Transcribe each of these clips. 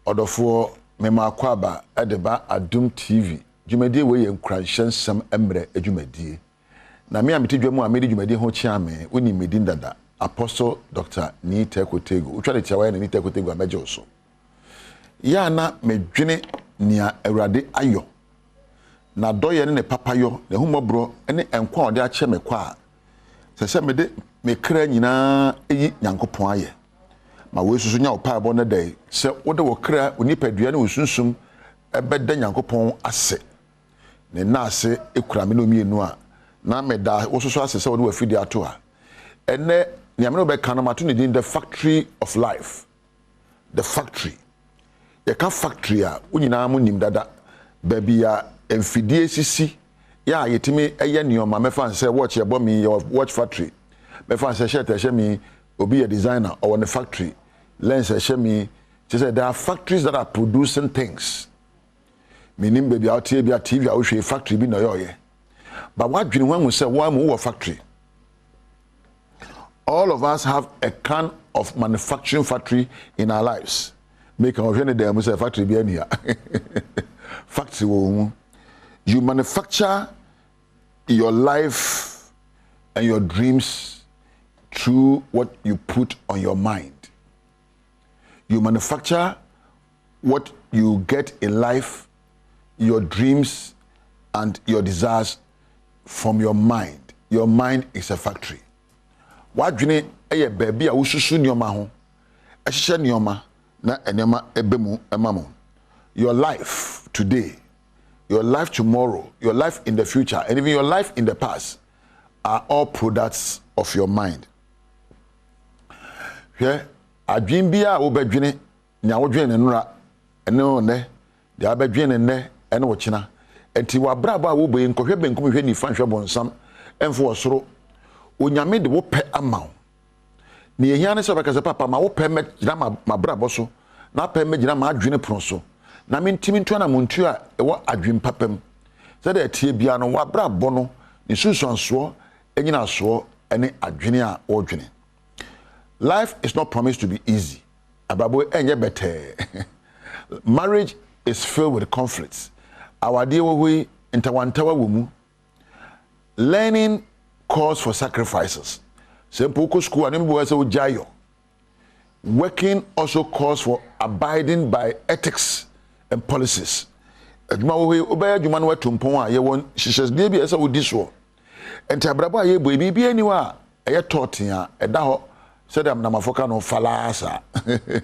Odofo mema kwaba edeba Adom TV dwumadi we ye Nkuranhyensem emre adwumadi na me ametedwam a medi dwumadi ho chiame woni medin dada Apostle Dr. Nita Kotego utwale tiawa na Nita Kotego ameje so ya na medwene nia Awurade ayo na doye ne papayo ne humobro ne enkwa ode a che me kwa sese mede me kra nyina eyi Nyankopon aye ma we susu nya opa abo na dai se wode wo kra onipadua ne osunsum ebeda Nyankopon ase ne na ase ekura me no mienu a na meda wo susu ase se wode wa fidi ato a ene ne amene be kan mato ne din the factory of life. The factory ye ka factory a unyina mu nim dada baby ya emfidie sisi ya yetimi eye nioma mefa nse watch ebo mi watch factory mefa nse shirt ehye mi obi a designer or the factory lens ehye mi she said there are factories that are producing things meaning baby out here be a TV a hwe factory bi na yoye but what dwene wan say one mu factory. All of us have a kind of manufacturing factory in our lives. Make our them say factory be here. Factory wo you manufacture your life and your dreams through what you put on your mind. You manufacture what you get in life, your dreams and your desires from your mind. Your mind is a factory. Wadwene eye baby a wosusu nioma ho ehye nioma na enema ebemu emamo. Your life today, your life tomorrow, your life in the future, and even your life in the past are all products of your mind. Hwe adwen bia wo badwene nya wo dwen ne nura ene one dia badwen ne ene wo kina enti wa braba wo boyi nkohwe benkum hwe ni fa hwe bonsam emfo osoro onyame de wo pe amaw ne ehia ne se baka papa ma wo pe me gina ma brabo so na pe me gina ma adwene pron so na mentimi ntua na montu a ewo adwen papam se de tie bia no wa brabo no ne susuanso enyina so ene adwene a wo dwene. Life is not promised to be easy. Ababo enye better. Marriage is filled with conflicts. Our dear we interwantawa wumu. Learning calls for sacrifices. Simple school and jayo. Working also calls for abiding by ethics and policies. Adwuma we obaya adwuma no atumpon a ye won hihye de bi esa wodi so. Enti abrabo aye boy bi aniwa eye totin a eda ho said am na mafoka no falasa.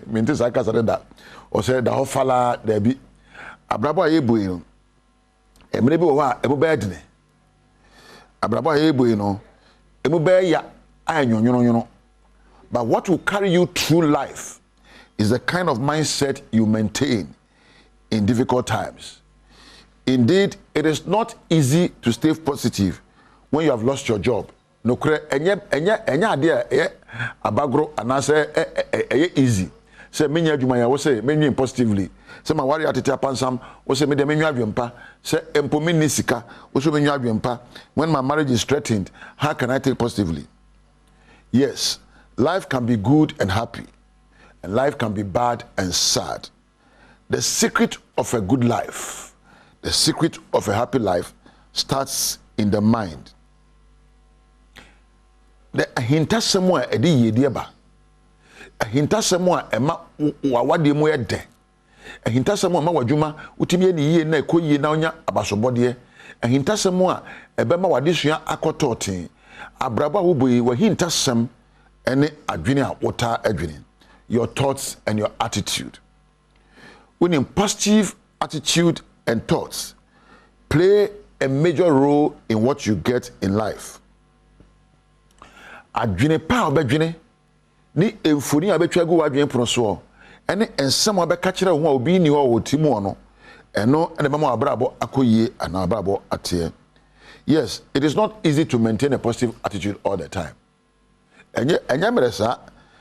Minti saka said that o said da ho fala da bi abrabo aye boy no emre bi wo ha ebobaya dine abrabo aye boy no emubaya ayonyonyono. But what will carry you through life is the kind of mindset you maintain in difficult times. Indeed, it is not easy to stay positive when you have lost your job. No kre enya ade abagro anase easy. Say menya adwuma ya wo say menwi positively. Say ma wari atete apansam wo say me de menwi adwempa. Say empo me ni sika wo so menwi adwempa. When my marriage is threatened, how can I take positively? Yes, life can be good and happy, and life can be bad and sad. The secret of a good life, the secret of a happy life starts in the mind. The hinta semwa edi yedi eba. A hinta semwa ema wawade mu yede. A hinta semwa ma wadwuma utimi eni yie na ekoyie na onya abasobode. A hinta semwa ebe ma wade sua akototin. Abraba wo boyi wa hinta sem ene adwene a wota adwene. Your thoughts and your attitude. When positive attitude and thoughts play a major role in what you get in life. Adwene pa obadwene ni emfoni abetwa gu wadwene pono so ene ensem obeka kire ho a obi ni ho otimu ono eno ene mama abrabo akoyie ana abrabo ate. Yes, it is not easy to maintain a positive attitude all the time. Enya meresa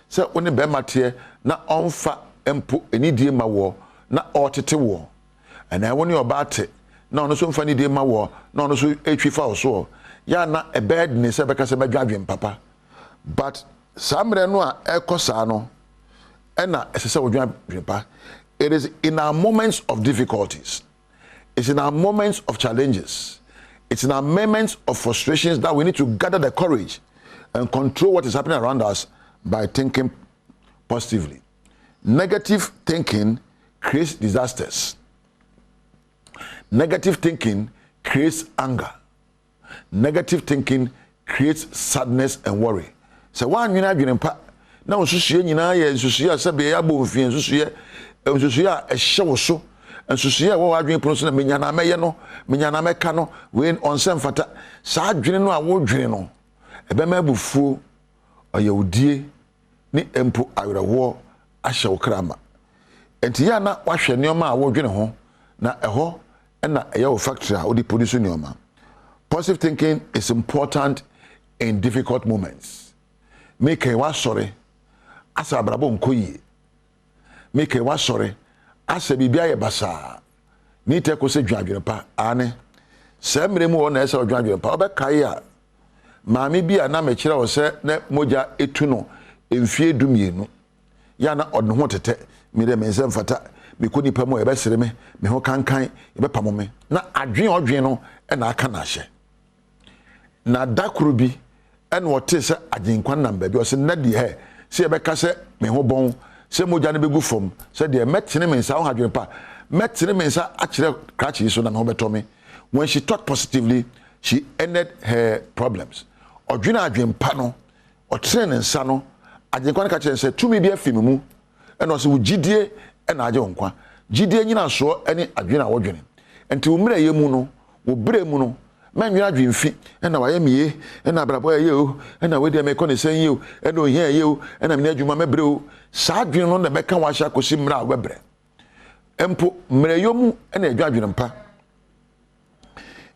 se oni be mate na onfa empo enidie ma wo na otete wo ena woni obate na ono so mfa nidie ma wo na ono so etwifa wo so ya na a bed ni se beka se badwadwen papa. But samre no a ekosa no ena esese wodwan pa It is in our moments of difficulties, it's in our moments of challenges, it's in our moments of frustrations that we need to gather the courage and control what is happening around us by thinking positively. Negative thinking creates disasters. Negative thinking creates anger. Negative thinking creates sadness and worry. So one you know pa na osusuye nyina ye osusuye asabe ya bo mfie osusuye a hye so osusuye wo adwen pono so na menya na meye no menya na meka no we onsem fata sa adwene no a wo dwene no ebe ma bufuo oyewudie ni empo awerɛho ahye wo krama enti ya na wahwɛ nneoma a wo dwene ho na ɛhɔ na ɛyɛ wo factory a wo di produce nneoma. Positive thinking is important in difficult moments. Make a was sorry as a brabo nkoyi. Make a was sorry as a bibia basa. Nite ko se dwadwene pa ane. Se mre mu wona ese dwadwene pa obɛkae a maame bia na me kire wo se na moja etu no emfie dumienu. Ya na odno ho tete me de mense mfata me ko nipa mu ebesere me ho kankan ebepamo me na adwen odwen no na aka na hye. Na dakuru bi en wote se aginkwan namba bi o se na de he se ebeka se me ho bon se moja ne begu fom se de metene mensa ho hadwen pa metene mensa akire krachi so na me ho beto me. When she thought positively, she ended her problems. Odwina adwen pa no o trene nsa no aginkwan ka kire se tumi bi afimi mu en o se wo gidie en age honkwa gidie nyina so ene adwena wodwene enti wo mra ye mu no wo bre mu no manwira adwemfi na waye miye na brabo ye o na we de me ko ne san ye o na ohia ye o na me adwuma mebre o sa adwen no na beka wa hya kosi mra a webre empo mra yomu na adwadwen mpa.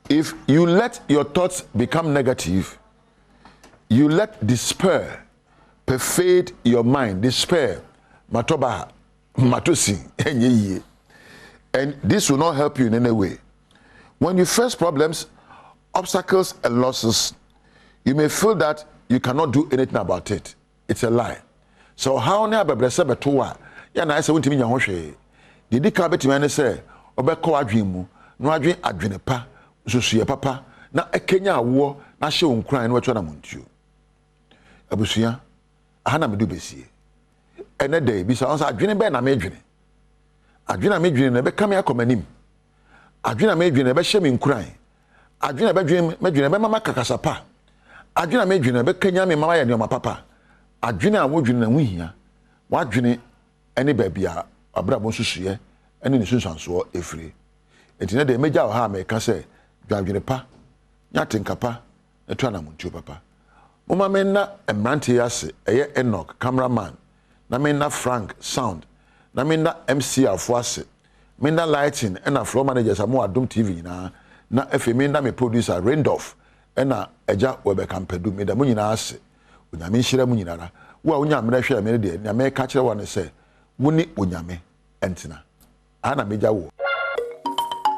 If you let your thoughts become negative, you let despair pervade your mind. Despair matoba matosi enye ye, and this will not help you in any way. When you face problems, obstacles and losses, you may feel that you cannot do anything about it. It's a lie. So how na bebrese betoa ya na ese wontimi nya ho hwe didi ka betimi ne se obekọ adwen mu no adwen adwene pa susuye papa na ekenya awo na hye wonkran no weto na montuo abusua aha na medu besie ene dey bi sa onsa adwene be na medwene adwene na medwene na beka me akomanim adwene na medwene be hye me nkran adwene be dwene medwene be mama kakasa pa adwene na medwene be kenya me mama ya ne papa adwene a wodwene na wuhia wadwene ene baabia abrabo susuye ene ne sunsanso efiri etine de meja o ha me ka se dwadwene pa nyatenka pa eto na montuo papa mama me na emrante ase eye Enoch cameraman na me na Frank sound na me na MC afo ase me na lighting na floor manager samo Adom TV na efe me na me producer Randolph na eja webe kampedu me da mo nyina ase onyame nhira mu nyinara wo a onya mra hwe me de na me ka kire wo ne se wo ni onyame entina ana meja wo